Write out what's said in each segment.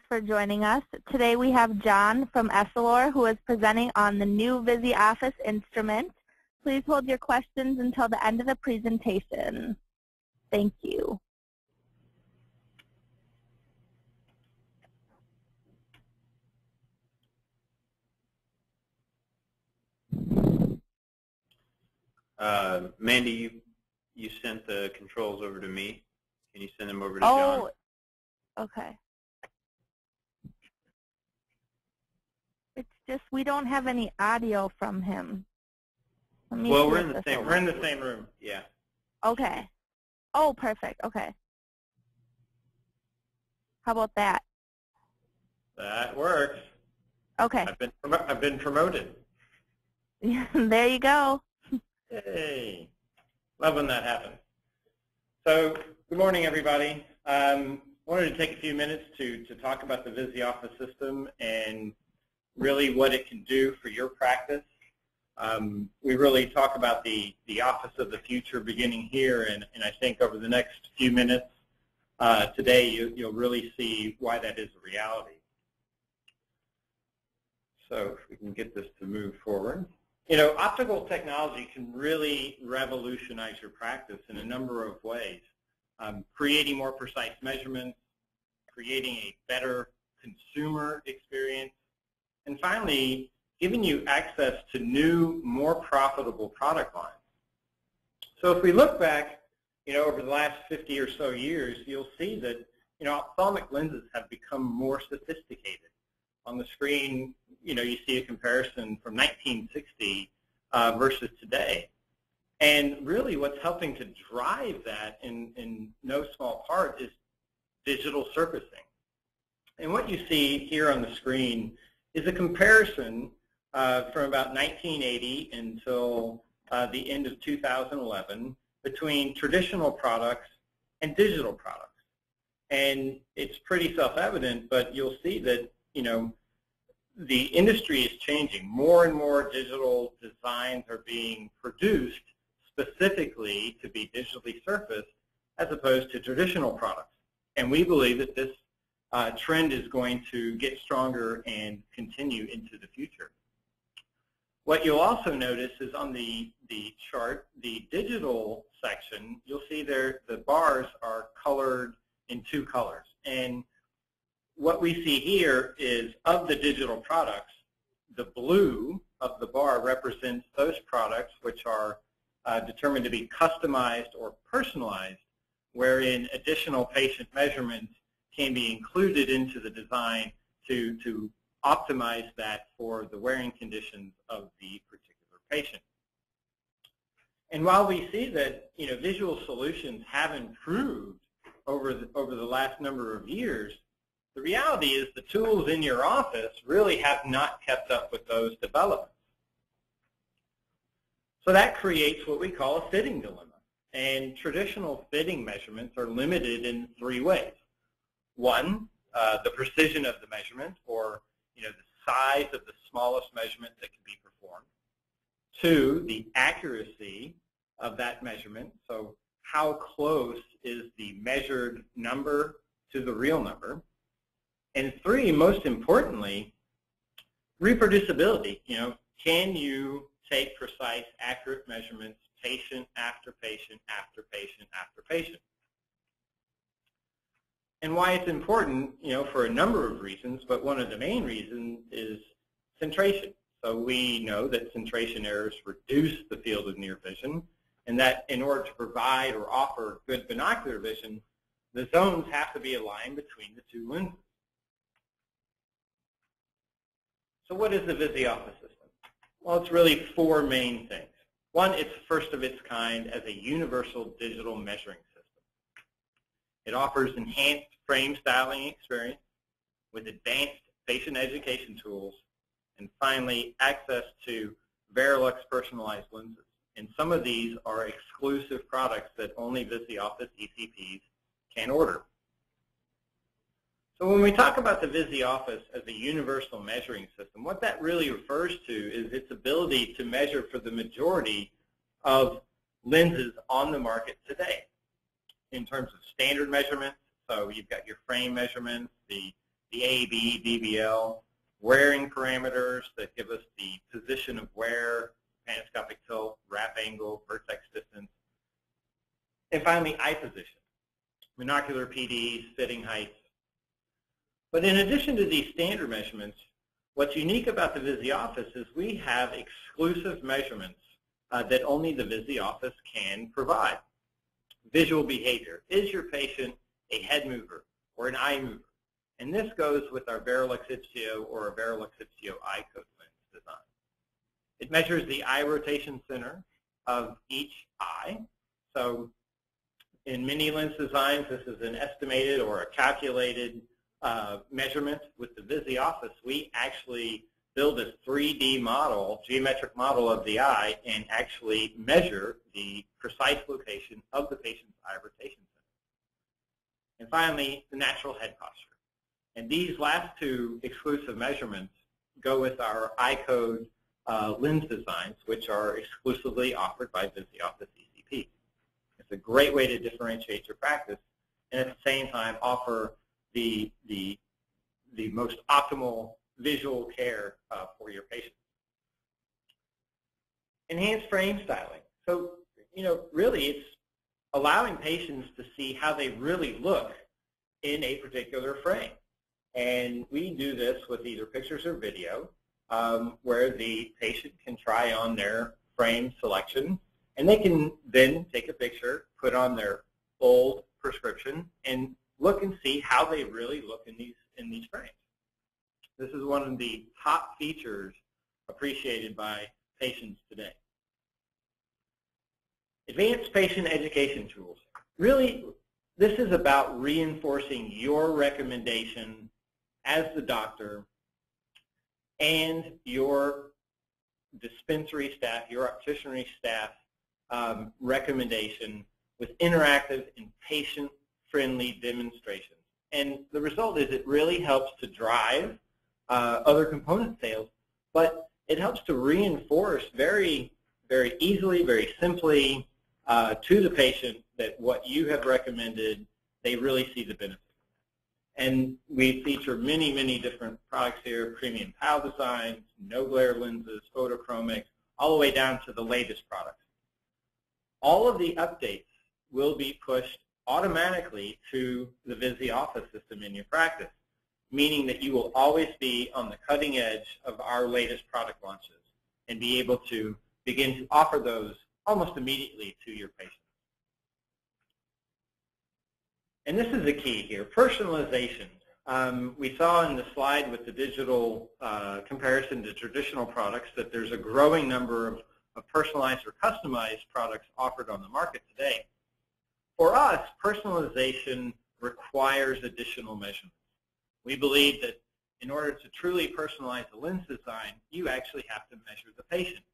for joining us. Today we have John from Essilor who is presenting on the new Visioffice instrument. Please hold your questions until the end of the presentation. Thank you. Mandy, you sent the controls over to me. Can you send them over to John? Oh, okay. It's just we don't have any audio from him. Well, we're in the same. We're in the same room. Yeah. Okay. Oh, perfect. Okay. How about that? That works. Okay. I've been promoted. There you go. Hey, love when that happens. So, good morning, everybody. Wanted to take a few minutes to talk about the Visioffice system and really what it can do for your practice. We really talk about the office of the future beginning here, and I think over the next few minutes today you'll really see why that is a reality. So if we can get this to move forward. You know, optical technology can really revolutionize your practice in a number of ways, creating more precise measurements, creating a better consumer experience, and finally, giving you access to new, more profitable product lines. So if we look back, you know, over the last 50 or so years, you'll see that, you know, ophthalmic lenses have become more sophisticated. On the screen, you know, you see a comparison from 1960 versus today. And really what's helping to drive that in no small part is digital surfacing. And what you see here on the screen is a comparison from about 1980 until the end of 2011 between traditional products and digital products. And it's pretty self-evident, but you'll see that, you know, the industry is changing. More and more digital designs are being produced specifically to be digitally surfaced as opposed to traditional products. And we believe that this trend is going to get stronger and continue into the future. What you'll also notice is on the chart, the digital section, you'll see there the bars are colored in two colors. And what we see here is of the digital products, the blue of the bar represents those products which are determined to be customized or personalized, wherein additional patient measurements can be included into the design to optimize that for the wearing conditions of the particular patient. And while we see that, you know, visual solutions have improved over the last number of years, the reality is the tools in your office really have not kept up with those developments. So that creates what we call a fitting dilemma. And traditional fitting measurements are limited in three ways. One, the precision of the measurement, or, you know, the size of the smallest measurement that can be performed. Two, the accuracy of that measurement, so how close is the measured number to the real number. And three, most importantly, reproducibility. You know, can you take precise, accurate measurements patient after patient after patient after patient? And why it's important, you know, for a number of reasons, but one of the main reasons is centration. So we know that centration errors reduce the field of near vision, and that in order to provide or offer good binocular vision, the zones have to be aligned between the two lenses. So what is the Visioffice system? Well, it's really four main things. One, it's first of its kind as a universal digital measuring system. It offers enhanced frame styling experience with advanced patient education tools, and finally, access to Verilux personalized lenses. And some of these are exclusive products that only Visioffice ECPs can order. So when we talk about the Visioffice as a universal measuring system, what that really refers to is its ability to measure for the majority of lenses on the market today in terms of standard measurements. So you've got your frame measurements, the the AB, DBL, wearing parameters that give us the position of wear, panoscopic tilt, wrap angle, vertex distance, and finally eye position, monocular PDs, fitting heights. But in addition to these standard measurements, what's unique about the Visioffice is we have exclusive measurements that only the Visioffice can provide. Visual behavior. Is your patient a head mover or an eye mover? And this goes with our Verilux Ipsio or a Verilux Ipsio eyecode lens design. It measures the eye rotation center of each eye. So in many lens designs, this is an estimated or a calculated measurement. With the Visioffice, we actually build a 3D model, geometric model of the eye, and actually measure the precise location of the patient's eye rotation center. And finally, the natural head posture. And these last two exclusive measurements go with our eyecode lens designs, which are exclusively offered by Visioffice ECP. It's a great way to differentiate your practice and at the same time offer the most optimal visual care for your patients. Enhanced frame styling. So, really it's allowing patients to see how they really look in a particular frame. And we do this with either pictures or video, where the patient can try on their frame selection, and they can then take a picture, put on their old prescription, and look and see how they really look in these frames. This is one of the top features appreciated by patients today. Advanced patient education tools. Really, this is about reinforcing your recommendation as the doctor and your dispensary staff, your opticianry staff recommendation with interactive and patient-friendly demonstrations. And the result is it really helps to drive other component sales, but it helps to reinforce very, very easily, very simply to the patient that what you have recommended, they really see the benefit. And we feature many, many different products here, premium PAL designs, no glare lenses, photochromics, all the way down to the latest products. All of the updates will be pushed automatically to the Visioffice system in your practice, meaning that you will always be on the cutting edge of our latest product launches and be able to begin to offer those almost immediately to your patients. And this is the key here, personalization. We saw in the slide with the digital comparison to traditional products that there's a growing number of personalized or customized products offered on the market today. For us, personalization requires additional measurements. We believe that in order to truly personalize the lens design, you actually have to measure the patient.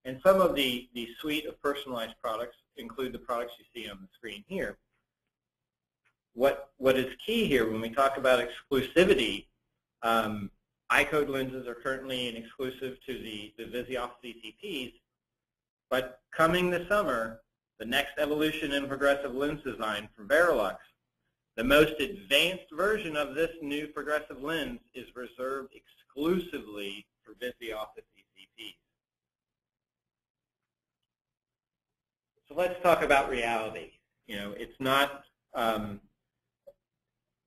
And some of the suite of personalized products include the products you see on the screen here. What is key here when we talk about exclusivity, eyecode lenses are currently an exclusive to the Visioffice ECPs, but coming this summer, the next evolution in progressive lens design from Verilux, the most advanced version of this new progressive lens is reserved exclusively for Visioffice ECPs. So let's talk about reality. It's not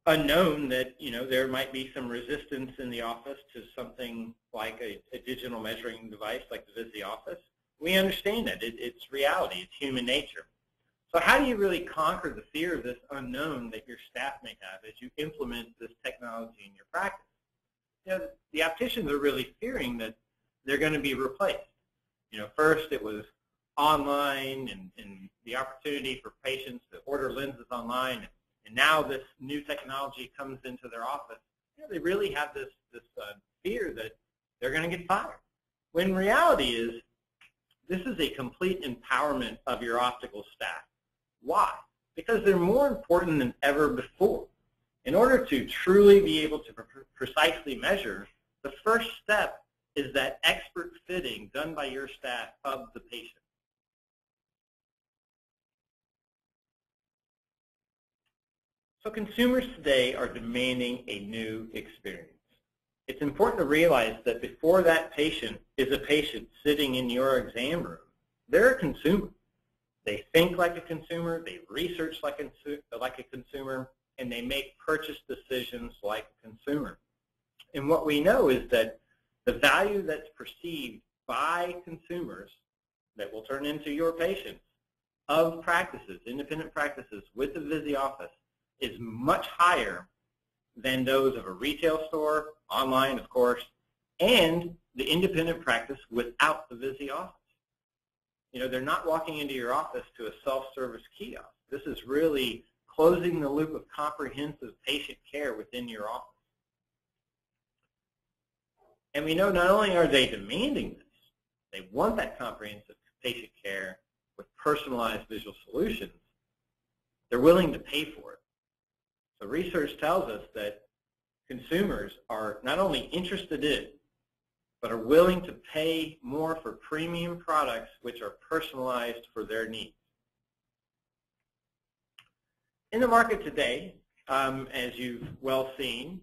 unknown that there might be some resistance in the office to something like a digital measuring device like the Visioffice. We understand that. It's reality. It's human nature. So how do you really conquer the fear of this unknown that your staff may have as you implement this technology in your practice? The opticians are really fearing that they're going to be replaced. First it was online and the opportunity for patients to order lenses online, and now this new technology comes into their office. They really have this fear that they're going to get fired. When reality is, this is a complete empowerment of your optical staff. Why? Because they're more important than ever before. In order to truly be able to precisely measure, the first step is that expert fitting done by your staff of the patient. So consumers today are demanding a new experience. It's important to realize that before that patient is a patient sitting in your exam room, they're a consumer. They think like a consumer, they research like a consumer, and they make purchase decisions like a consumer. And what we know is that the value that's perceived by consumers that will turn into your patients of practices, independent practices with the Visioffice, is much higher than those of a retail store, online of course, and the independent practice without the Visioffice. You know, they're not walking into your office to a self-service kiosk. This is really closing the loop of comprehensive patient care within your office. And we know not only are they demanding this, they want that comprehensive patient care with personalized visual solutions, they're willing to pay for it. So research tells us that consumers are not only interested in, but are willing to pay more for premium products which are personalized for their needs. In the market today, as you've well seen,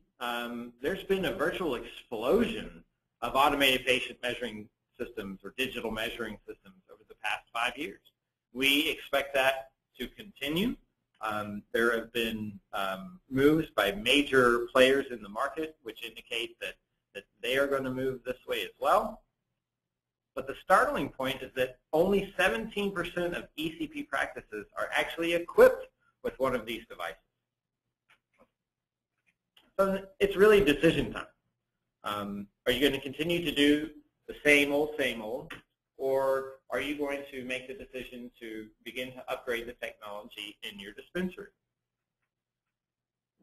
there's been a virtual explosion of automated patient measuring systems or digital measuring systems over the past 5 years. We expect that to continue. There have been moves by major players in the market which indicate that they are going to move this way as well. But the startling point is that only 17% of ECP practices are actually equipped with one of these devices. So it's really decision time. Are you going to continue to do the same old, or are you going to make the decision to begin to upgrade the technology in your dispensary?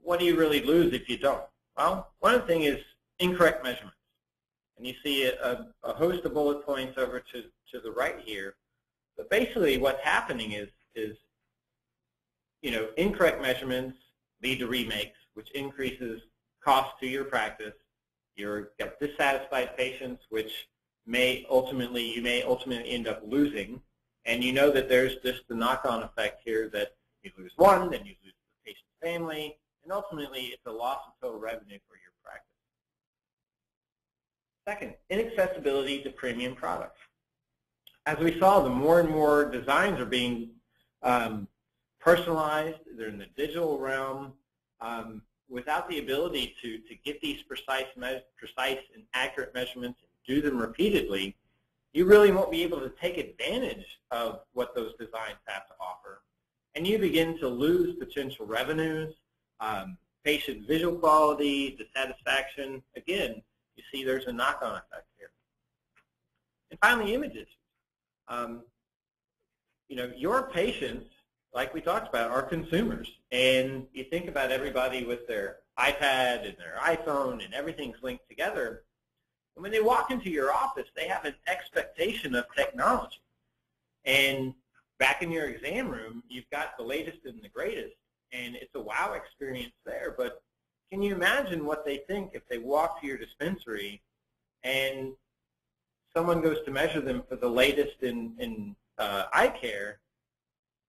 What do you really lose if you don't? Well, one of the things is incorrect measurements. And you see a host of bullet points over to the right here. But basically what's happening is you know, incorrect measurements lead to remakes, which increases cost to your practice. You've got dissatisfied patients, which you may ultimately end up losing. And you know that there's just the knock-on effect here that you lose one, then you lose the patient's family, and ultimately it's a loss of total revenue for your practice. Second, inaccessibility to premium products. As we saw, the more and more designs are being personalized. They're in the digital realm. Without the ability to get these precise and accurate measurements and do them repeatedly, you really won't be able to take advantage of what those designs have to offer. And you begin to lose potential revenues, patient visual quality, dissatisfaction. Again, you see there's a knock-on effect here. And finally, images. You know, your patients, like we talked about, are consumers. And you think about everybody with their iPad and their iPhone and everything's linked together. And when they walk into your office, they have an expectation of technology. And back in your exam room, you've got the latest and the greatest. And it's a wow experience there. But can you imagine what they think if they walk to your dispensary and someone goes to measure them for the latest in eye care,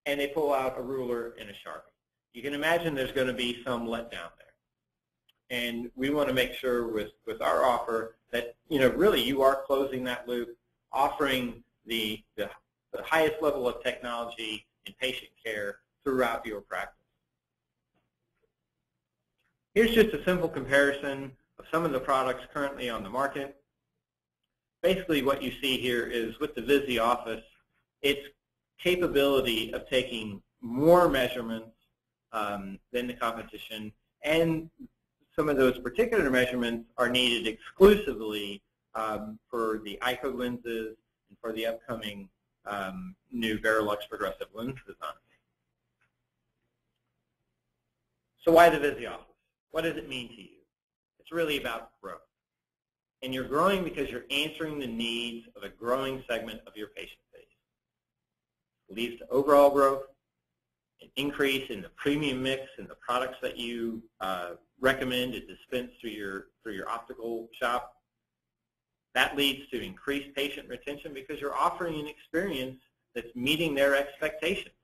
and they pull out a ruler and a Sharpie? You can imagine there's going to be some letdown there. And we want to make sure with our offer that, you know, really you are closing that loop, offering the highest level of technology in patient care throughout your practice. Here's just a simple comparison of some of the products currently on the market. Basically what you see here is with the Visioffice, its capability of taking more measurements than the competition, and some of those particular measurements are needed exclusively for the eyecode lenses and for the upcoming new Verilux progressive lens design. So why the Visioffice? What does it mean to you? It's really about growth. And you're growing because you're answering the needs of a growing segment of your patient base. It leads to overall growth, an increase in the premium mix and the products that you recommend and dispense through your optical shop. That leads to increased patient retention because you're offering an experience that's meeting their expectations.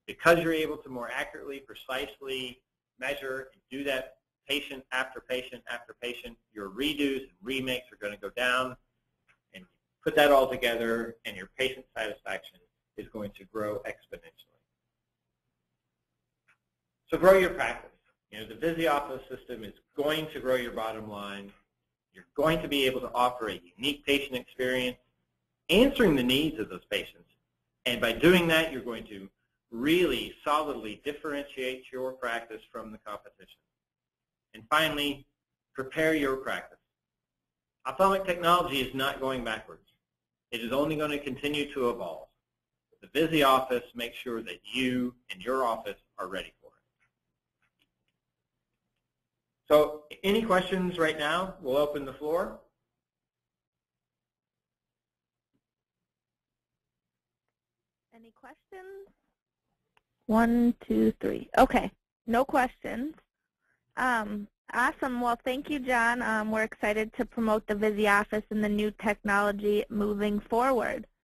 Because you're able to more accurately, precisely measure and do that patient after patient after patient, your redos and remakes are going to go down, and put that all together, and your patient satisfaction is going to grow exponentially. So grow your practice. You know, the Visioffice system is going to grow your bottom line. You're going to be able to offer a unique patient experience, answering the needs of those patients. And by doing that, you're going to really solidly differentiate your practice from the competition. And finally, prepare your practice. Ophthalmic technology is not going backwards. It is only going to continue to evolve. The Visioffice makes sure that you and your office are ready for it. So any questions right now? We'll open the floor. Any questions? 1, 2, 3. Okay, no questions. Awesome. Well, thank you, John. We're excited to promote the Visioffice and the new technology moving forward.